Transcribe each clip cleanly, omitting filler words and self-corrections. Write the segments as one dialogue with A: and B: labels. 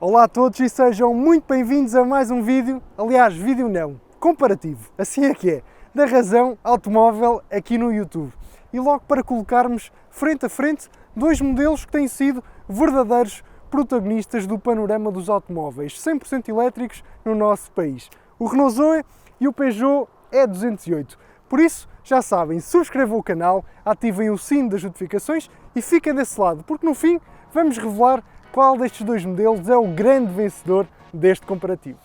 A: Olá a todos e sejam muito bem-vindos a mais um vídeo, aliás, vídeo não, comparativo, assim é que é, da Razão Automóvel aqui no YouTube. E logo para colocarmos frente a frente dois modelos que têm sido verdadeiros protagonistas do panorama dos automóveis 100% elétricos no nosso país. O Renault Zoe e o Peugeot E208. Por isso, já sabem, subscrevam o canal, ativem o sino das notificações e fiquem desse lado, porque no fim vamos revelar qual destes dois modelos é o grande vencedor deste comparativo.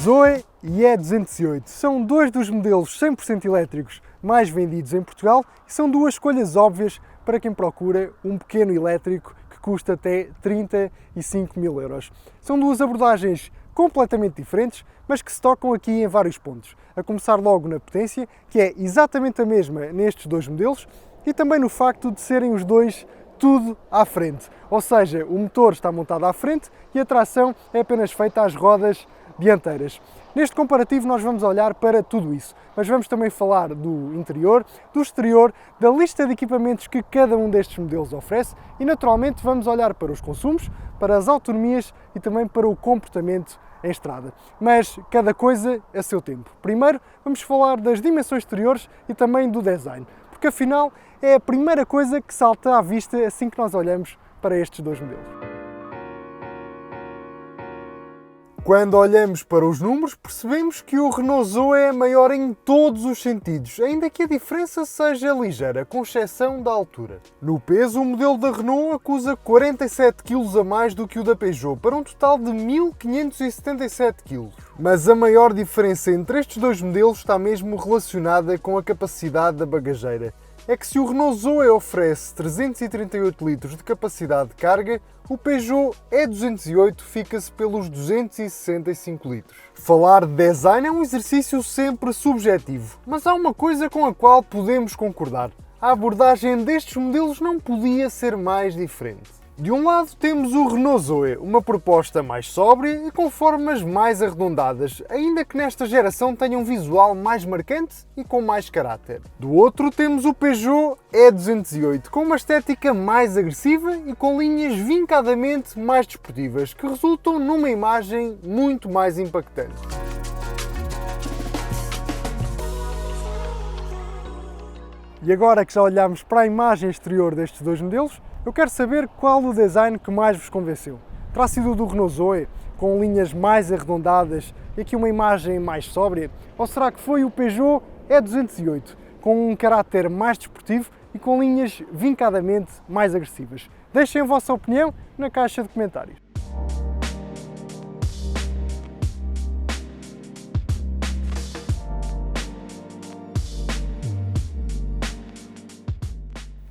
A: Zoe e E208 são dois dos modelos 100% elétricos mais vendidos em Portugal e são duas escolhas óbvias para quem procura um pequeno elétrico que custa até 35 mil euros. São duas abordagens completamente diferentes, mas que se tocam aqui em vários pontos. A começar logo na potência, que é exatamente a mesma nestes dois modelos, e também no facto de serem os dois tudo à frente. Ou seja, o motor está montado à frente e a tração é apenas feita às rodas dianteiras. Neste comparativo nós vamos olhar para tudo isso, mas vamos também falar do interior, do exterior, da lista de equipamentos que cada um destes modelos oferece e naturalmente vamos olhar para os consumos, para as autonomias e também para o comportamento em estrada. Mas cada coisa a seu tempo. Primeiro vamos falar das dimensões exteriores e também do design, porque afinal é a primeira coisa que salta à vista assim que nós olhamos para estes dois modelos. Quando olhamos para os números, percebemos que o Renault Zoe é maior em todos os sentidos, ainda que a diferença seja ligeira, com exceção da altura. No peso, o modelo da Renault acusa 47 kg a mais do que o da Peugeot, para um total de 1577 kg. Mas a maior diferença entre estes dois modelos está mesmo relacionada com a capacidade da bagageira. É que se o Renault Zoe oferece 338 litros de capacidade de carga, o Peugeot E208 fica-se pelos 265 litros. Falar de design é um exercício sempre subjetivo, mas há uma coisa com a qual podemos concordar. A abordagem destes modelos não podia ser mais diferente. De um lado temos o Renault Zoe, uma proposta mais sóbria e com formas mais arredondadas, ainda que nesta geração tenha um visual mais marcante e com mais caráter. Do outro temos o Peugeot E208, com uma estética mais agressiva e com linhas vincadamente mais desportivas, que resultam numa imagem muito mais impactante. E agora que já olhamos para a imagem exterior destes dois modelos, eu quero saber qual o design que mais vos convenceu. Terá sido o do Renault Zoe, com linhas mais arredondadas e aqui uma imagem mais sóbria? Ou será que foi o Peugeot E208, com um caráter mais desportivo e com linhas vincadamente mais agressivas? Deixem a vossa opinião na caixa de comentários.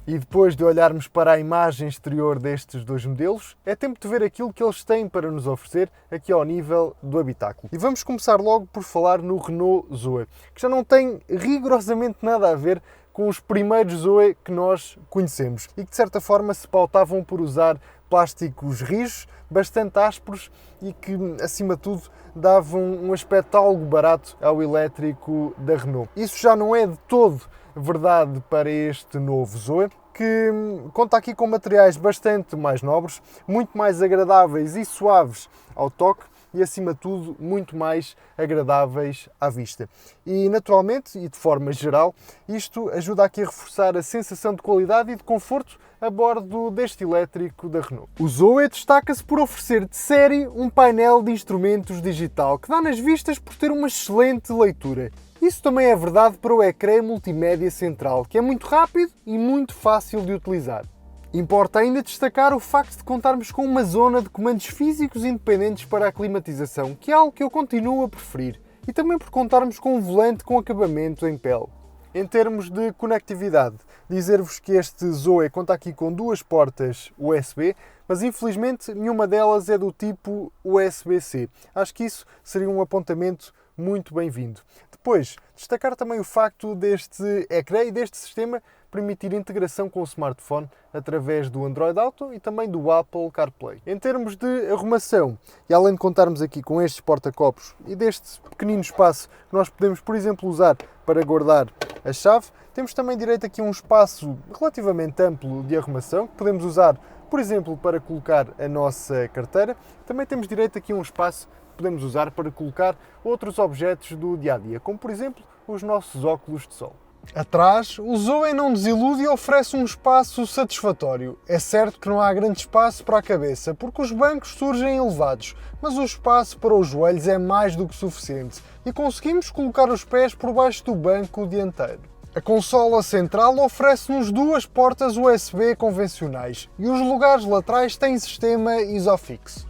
A: E depois de olharmos para a imagem exterior destes dois modelos, é tempo de ver aquilo que eles têm para nos oferecer aqui ao nível do habitáculo. E vamos começar logo por falar no Renault Zoe, que já não tem rigorosamente nada a ver com os primeiros Zoe que nós conhecemos e que de certa forma se pautavam por usar plásticos rijos, bastante ásperos e que, acima de tudo, davam um aspecto algo barato ao elétrico da Renault. Isso já não é de todo verdade para este novo Zoe, que conta aqui com materiais bastante mais nobres, muito mais agradáveis e suaves ao toque e, acima de tudo, muito mais agradáveis à vista. E, naturalmente, e de forma geral, isto ajuda aqui a reforçar a sensação de qualidade e de conforto a bordo deste elétrico da Renault. O Zoe destaca-se por oferecer de série um painel de instrumentos digital que dá nas vistas por ter uma excelente leitura. Isso também é verdade para o ecrã multimédia central, que é muito rápido e muito fácil de utilizar. Importa ainda destacar o facto de contarmos com uma zona de comandos físicos independentes para a climatização, que é algo que eu continuo a preferir, e também por contarmos com um volante com acabamento em pele. Em termos de conectividade, dizer-vos que este Zoe conta aqui com duas portas USB, mas infelizmente nenhuma delas é do tipo USB-C. Acho que isso seria um apontamento muito bem-vindo. Depois, destacar também o facto deste ecrã e deste sistema permitir integração com o smartphone através do Android Auto e também do Apple CarPlay. Em termos de arrumação, e além de contarmos aqui com estes porta-copos e deste pequenino espaço que nós podemos, por exemplo, usar para guardar a chave, temos também direito aqui a um espaço relativamente amplo de arrumação que podemos usar, por exemplo, para colocar a nossa carteira. Também temos direito aqui a um espaço que podemos usar para colocar outros objetos do dia-a-dia, como por exemplo os nossos óculos de sol. Atrás, o Zoe não desilude e oferece um espaço satisfatório. É certo que não há grande espaço para a cabeça, porque os bancos surgem elevados, mas o espaço para os joelhos é mais do que suficiente e conseguimos colocar os pés por baixo do banco dianteiro. A consola central oferece-nos duas portas USB convencionais e os lugares laterais têm sistema ISOFIX.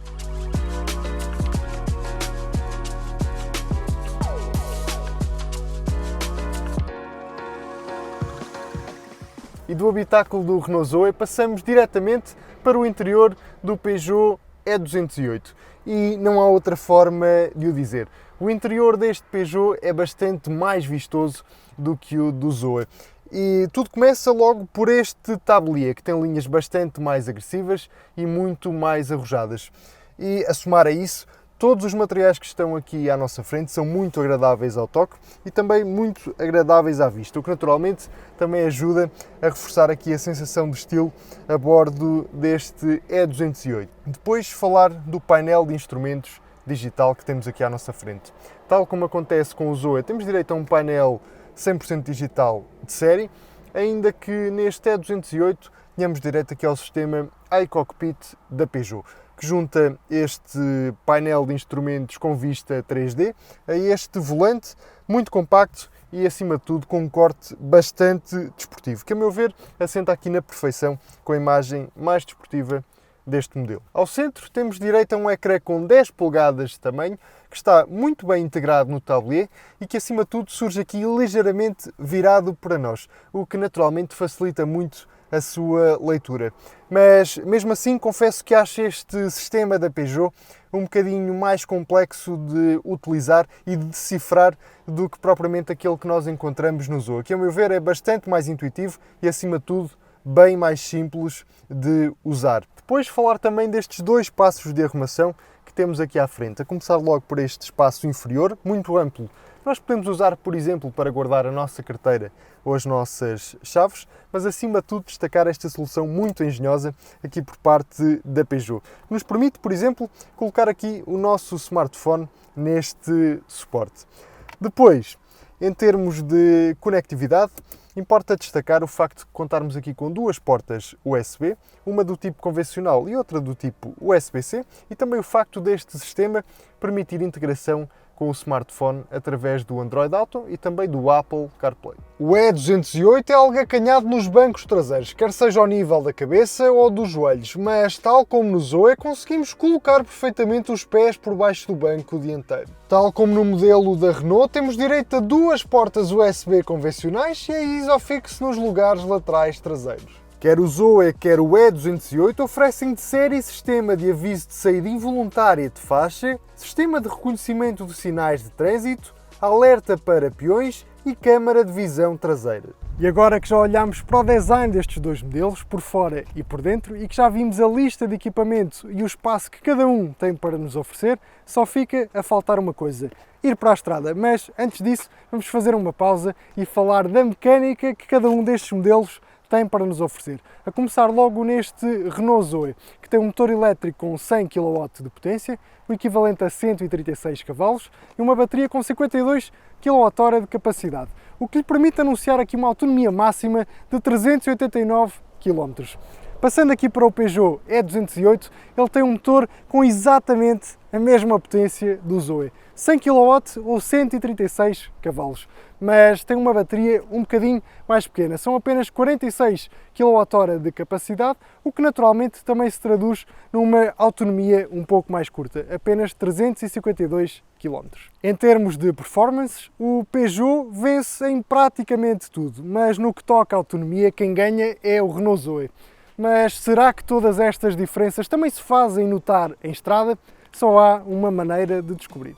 A: E do habitáculo do Renault Zoe passamos diretamente para o interior do Peugeot E208. E não há outra forma de o dizer. O interior deste Peugeot é bastante mais vistoso do que o do Zoe. E tudo começa logo por este tablier, que tem linhas bastante mais agressivas e muito mais arrojadas. E a somar a isso, todos os materiais que estão aqui à nossa frente são muito agradáveis ao toque e também muito agradáveis à vista, o que naturalmente também ajuda a reforçar aqui a sensação de estilo a bordo deste E208. Depois falar do painel de instrumentos digital que temos aqui à nossa frente. Tal como acontece com o Zoe, temos direito a um painel 100% digital de série, ainda que neste E208 tenhamos direito aqui ao sistema iCockpit da Peugeot, que junta este painel de instrumentos com vista 3D a este volante muito compacto e, acima de tudo, com um corte bastante desportivo, que, a meu ver, assenta aqui na perfeição com a imagem mais desportiva deste modelo. Ao centro temos direito a um ecrã com 10 polegadas de tamanho, que está muito bem integrado no tablier e que, acima de tudo, surge aqui ligeiramente virado para nós, o que naturalmente facilita muito a sua leitura. Mas mesmo assim confesso que acho este sistema da Peugeot um bocadinho mais complexo de utilizar e de decifrar do que propriamente aquele que nós encontramos no Zoe, que a meu ver é bastante mais intuitivo e, acima de tudo, bem mais simples de usar. Depois falar também destes dois espaços de arrumação que temos aqui à frente, a começar logo por este espaço inferior, muito amplo. Nós podemos usar, por exemplo, para guardar a nossa carteira ou as nossas chaves, mas acima de tudo destacar esta solução muito engenhosa aqui por parte da Peugeot, que nos permite, por exemplo, colocar aqui o nosso smartphone neste suporte. Depois, em termos de conectividade, importa destacar o facto de contarmos aqui com duas portas USB, uma do tipo convencional e outra do tipo USB-C, e também o facto deste sistema permitir integração com o smartphone através do Android Auto e também do Apple CarPlay. O E208 é algo acanhado nos bancos traseiros, quer seja ao nível da cabeça ou dos joelhos, mas tal como no Zoe, conseguimos colocar perfeitamente os pés por baixo do banco dianteiro. Tal como no modelo da Renault, temos direito a duas portas USB convencionais e a ISOFIX nos lugares laterais traseiros. Quer o Zoe, quer o E208 oferecem de série sistema de aviso de saída involuntária de faixa, sistema de reconhecimento de sinais de trânsito, alerta para peões e câmara de visão traseira. E agora que já olhamos para o design destes dois modelos, por fora e por dentro, e que já vimos a lista de equipamento e o espaço que cada um tem para nos oferecer, só fica a faltar uma coisa: ir para a estrada. Mas antes disso, vamos fazer uma pausa e falar da mecânica que cada um destes modelos tem para nos oferecer. A começar logo neste Renault Zoe, que tem um motor elétrico com 100 kW de potência, o equivalente a 136 cavalos, e uma bateria com 52 kWh de capacidade, o que lhe permite anunciar aqui uma autonomia máxima de 389 km. Passando aqui para o Peugeot E208, ele tem um motor com exatamente a mesma potência do Zoe, 100 kW ou 136 cavalos, mas tem uma bateria um bocadinho mais pequena, são apenas 46 kWh de capacidade, o que naturalmente também se traduz numa autonomia um pouco mais curta, apenas 352 km. Em termos de performance, o Peugeot vence em praticamente tudo, mas no que toca à autonomia, quem ganha é o Renault Zoe. Mas será que todas estas diferenças também se fazem notar em estrada? Só há uma maneira de descobrir.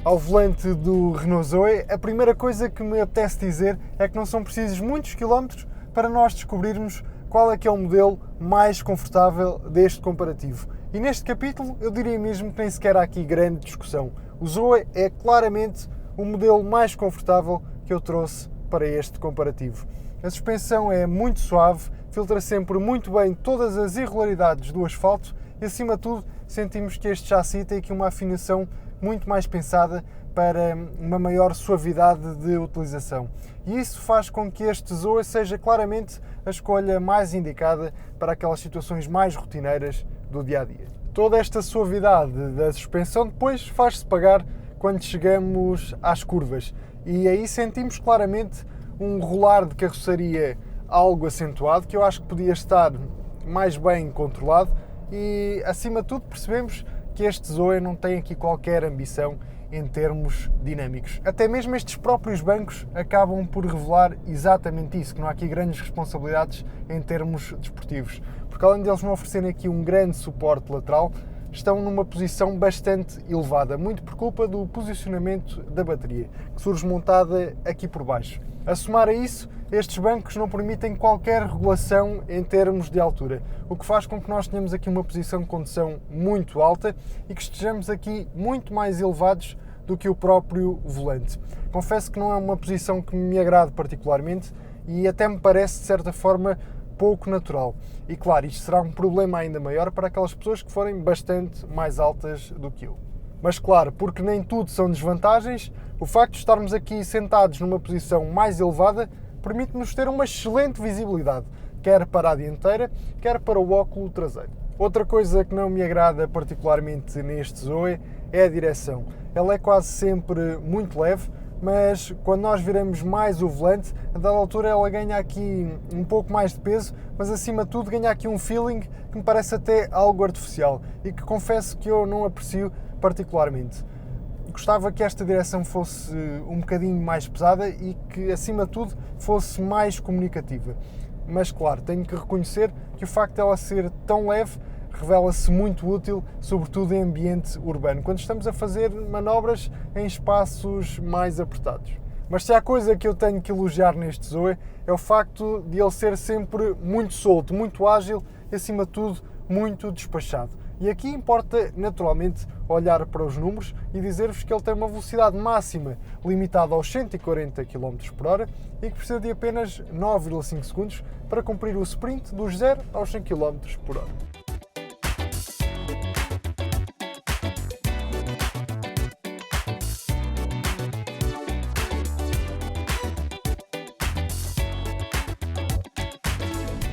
A: ao volante do Renault Zoe, a primeira coisa que me apetece dizer é que não são precisos muitos quilómetros para nós descobrirmos qual é que é o modelo mais confortável deste comparativo. E neste capítulo eu diria mesmo que nem sequer há aqui grande discussão. O Zoe é claramente o modelo mais confortável que eu trouxe para este comparativo. A suspensão é muito suave, filtra sempre muito bem todas as irregularidades do asfalto e, acima de tudo, sentimos que este chassi tem aqui uma afinação muito mais pensada para uma maior suavidade de utilização. E isso faz com que este Zoe seja claramente a escolha mais indicada para aquelas situações mais rotineiras do dia-a-dia. Toda esta suavidade da suspensão depois faz-se pagar quando chegamos às curvas e aí sentimos claramente um rolar de carroçaria algo acentuado, que eu acho que podia estar mais bem controlado e, acima de tudo, percebemos que este Zoe não tem aqui qualquer ambição em termos dinâmicos. Até mesmo estes próprios bancos acabam por revelar exatamente isso, que não há aqui grandes responsabilidades em termos desportivos, porque além deles não oferecerem aqui um grande suporte lateral, estão numa posição bastante elevada, muito por culpa do posicionamento da bateria, que surge montada aqui por baixo. A somar a isso, estes bancos não permitem qualquer regulação em termos de altura, o que faz com que nós tenhamos aqui uma posição de condução muito alta e que estejamos aqui muito mais elevados do que o próprio volante. Confesso que não é uma posição que me agrade particularmente e até me parece, de certa forma, pouco natural. E claro, isto será um problema ainda maior para aquelas pessoas que forem bastante mais altas do que eu. Mas claro, porque nem tudo são desvantagens, o facto de estarmos aqui sentados numa posição mais elevada permite-nos ter uma excelente visibilidade, quer para a dianteira, quer para o óculo traseiro. Outra coisa que não me agrada particularmente neste Zoe é a direção. Ela é quase sempre muito leve, mas quando nós viramos mais o volante, a dada altura ela ganha aqui um pouco mais de peso, mas acima de tudo ganha aqui um feeling que me parece até algo artificial e que confesso que eu não aprecio particularmente. Gostava que esta direção fosse um bocadinho mais pesada e que, acima de tudo, fosse mais comunicativa. Mas, claro, tenho que reconhecer que o facto de ela ser tão leve revela-se muito útil, sobretudo em ambiente urbano, quando estamos a fazer manobras em espaços mais apertados. Mas se há coisa que eu tenho que elogiar neste Zoe é o facto de ele ser sempre muito solto, muito ágil e, acima de tudo, muito despachado. E aqui importa, naturalmente, olhar para os números e dizer-vos que ele tem uma velocidade máxima limitada aos 140 km/h e que precisa de apenas 9,5 segundos para cumprir o sprint dos 0 aos 100 km/h.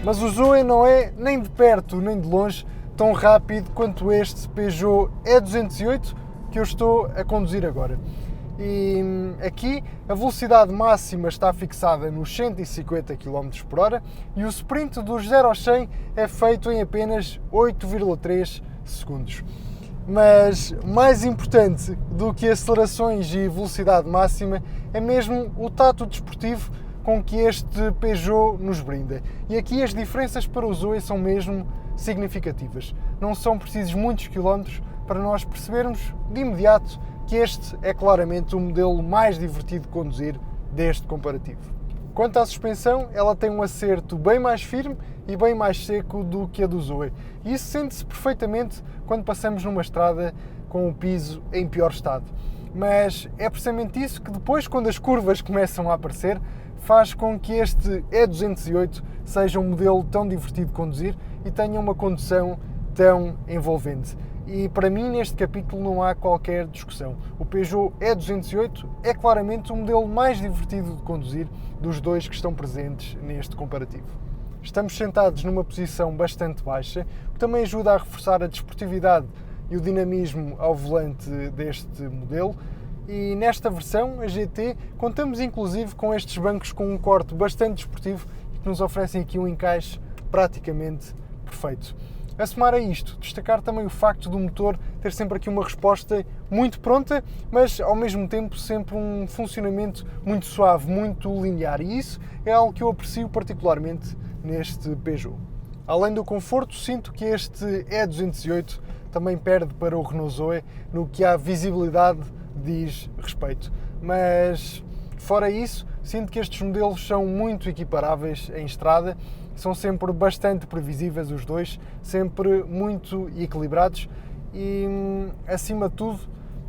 A: Mas o Zoe não é nem de perto nem de longe tão rápido quanto este Peugeot E208 que eu estou a conduzir agora. E aqui a velocidade máxima está fixada nos 150 km/h e o sprint dos 0 aos 100 é feito em apenas 8,3 segundos. Mas mais importante do que acelerações e velocidade máxima é mesmo o tato desportivo com que este Peugeot nos brinda. E aqui as diferenças para o Zoe são mesmo significativas. Não são precisos muitos quilómetros para nós percebermos de imediato que este é claramente o modelo mais divertido de conduzir deste comparativo. Quanto à suspensão, ela tem um acerto bem mais firme e bem mais seco do que a do Zoe. E isso sente-se perfeitamente quando passamos numa estrada com o piso em pior estado. Mas é precisamente isso que depois, quando as curvas começam a aparecer, faz com que este E208 seja um modelo tão divertido de conduzir e tenha uma condução tão envolvente. E para mim, neste capítulo, não há qualquer discussão. O Peugeot E208 é claramente o modelo mais divertido de conduzir dos dois que estão presentes neste comparativo. Estamos sentados numa posição bastante baixa, o que também ajuda a reforçar a desportividade e o dinamismo ao volante deste modelo. E nesta versão, a GT, contamos inclusive com estes bancos com um corte bastante desportivo e que nos oferecem aqui um encaixe praticamente perfeito. A somar a isto, destacar também o facto do motor ter sempre aqui uma resposta muito pronta, mas ao mesmo tempo sempre um funcionamento muito suave, muito linear, e isso é algo que eu aprecio particularmente neste Peugeot. Além do conforto, sinto que este E208 também perde para o Renault Zoe no que à visibilidade diz respeito. Mas fora isso, sinto que estes modelos são muito equiparáveis em estrada, são sempre bastante previsíveis os dois, sempre muito equilibrados e, acima de tudo,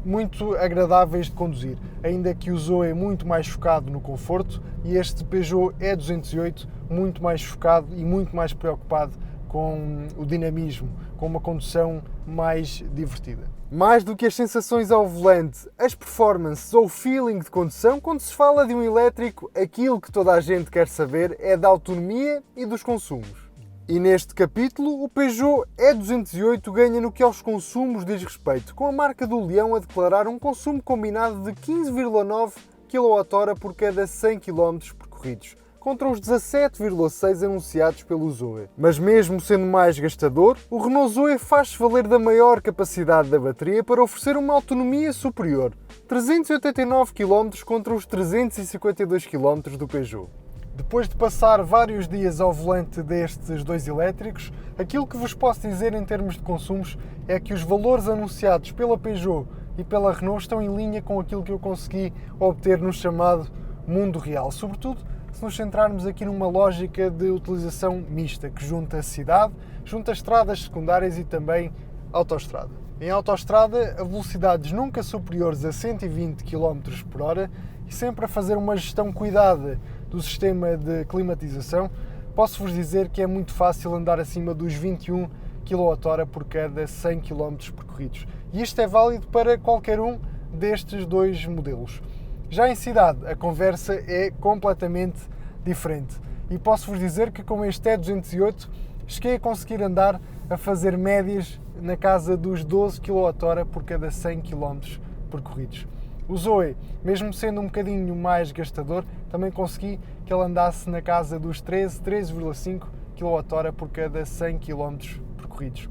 A: muito agradáveis de conduzir, ainda que o Zoe é muito mais focado no conforto e este Peugeot E208 muito mais focado e muito mais preocupado com o dinamismo, com uma condução mais divertida. Mais do que as sensações ao volante, as performances ou o feeling de condução, quando se fala de um elétrico, aquilo que toda a gente quer saber é da autonomia e dos consumos. E neste capítulo, o Peugeot E208 ganha no que aos consumos diz respeito, com a marca do Leão a declarar um consumo combinado de 15,9 kWh por cada 100 km percorridos, contra os 17,6 anunciados pelo Zoe. Mas mesmo sendo mais gastador, o Renault Zoe faz-se valer da maior capacidade da bateria para oferecer uma autonomia superior, 389 km contra os 352 km do Peugeot. Depois de passar vários dias ao volante destes dois elétricos, aquilo que vos posso dizer em termos de consumos é que os valores anunciados pela Peugeot e pela Renault estão em linha com aquilo que eu consegui obter no chamado mundo real, sobretudo se nos centrarmos aqui numa lógica de utilização mista, que junta cidade, junta estradas secundárias e também autoestrada. Em autoestrada, a velocidades nunca superiores a 120 km por hora e sempre a fazer uma gestão cuidada do sistema de climatização, posso-vos dizer que é muito fácil andar acima dos 21 kWh por cada 100 km percorridos. E isto é válido para qualquer um destes dois modelos. Já em cidade, a conversa é completamente diferente. E posso-vos dizer que com este E208 cheguei a conseguir andar a fazer médias na casa dos 12 kWh por cada 100 km percorridos. O Zoe, mesmo sendo um bocadinho mais gastador, também consegui que ele andasse na casa dos 13,5 kWh por cada 100 km percorridos.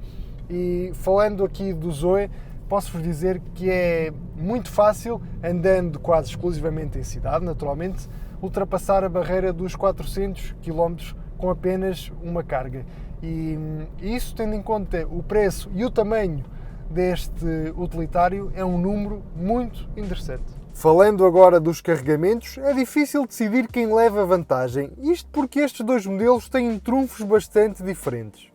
A: E falando aqui do Zoe, posso-vos dizer que é muito fácil, andando quase exclusivamente em cidade, naturalmente, ultrapassar a barreira dos 400 km com apenas uma carga. E isso, tendo em conta o preço e o tamanho deste utilitário, é um número muito interessante. Falando agora dos carregamentos, é difícil decidir quem leva vantagem, isto porque estes dois modelos têm trunfos bastante diferentes.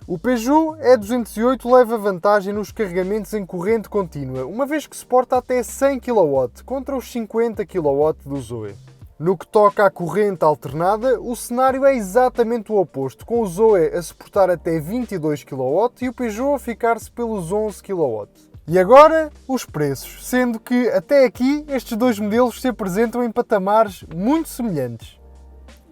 A: O Peugeot E208 leva vantagem nos carregamentos em corrente contínua, uma vez que suporta até 100 kW, contra os 50 kW do Zoe. No que toca à corrente alternada, o cenário é exatamente o oposto, com o Zoe a suportar até 22 kW e o Peugeot a ficar-se pelos 11 kW. E agora, os preços, sendo que até aqui estes dois modelos se apresentam em patamares muito semelhantes.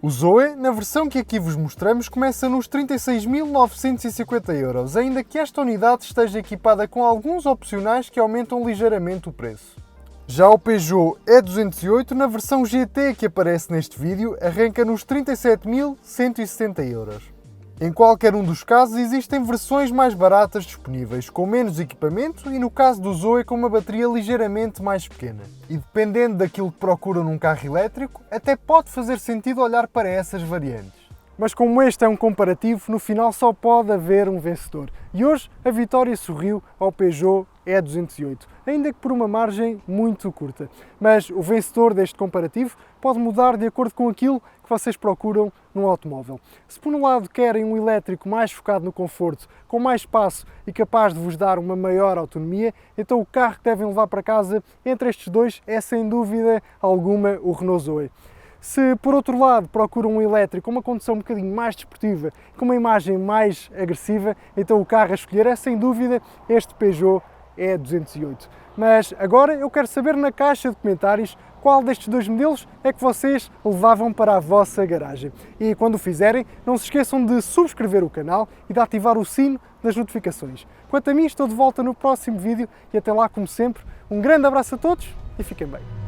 A: O Zoe, na versão que aqui vos mostramos, começa nos 36.950 €, ainda que esta unidade esteja equipada com alguns opcionais que aumentam ligeiramente o preço. Já o Peugeot E208, na versão GT que aparece neste vídeo, arranca nos 37.170 €. Em qualquer um dos casos existem versões mais baratas disponíveis, com menos equipamento e no caso do Zoe com uma bateria ligeiramente mais pequena. E dependendo daquilo que procuram num carro elétrico, até pode fazer sentido olhar para essas variantes. Mas como este é um comparativo, no final só pode haver um vencedor. E hoje a vitória sorriu ao Peugeot E208, ainda que por uma margem muito curta. Mas o vencedor deste comparativo pode mudar de acordo com aquilo que vocês procuram num automóvel. Se por um lado querem um elétrico mais focado no conforto, com mais espaço e capaz de vos dar uma maior autonomia, então o carro que devem levar para casa entre estes dois é sem dúvida alguma o Renault Zoe. Se, por outro lado, procuram um elétrico com uma condução um bocadinho mais desportiva, com uma imagem mais agressiva, então o carro a escolher é, sem dúvida, este Peugeot E208. Mas agora eu quero saber na caixa de comentários qual destes dois modelos é que vocês levavam para a vossa garagem. E quando o fizerem, não se esqueçam de subscrever o canal e de ativar o sino das notificações. Quanto a mim, estou de volta no próximo vídeo e até lá, como sempre, um grande abraço a todos e fiquem bem.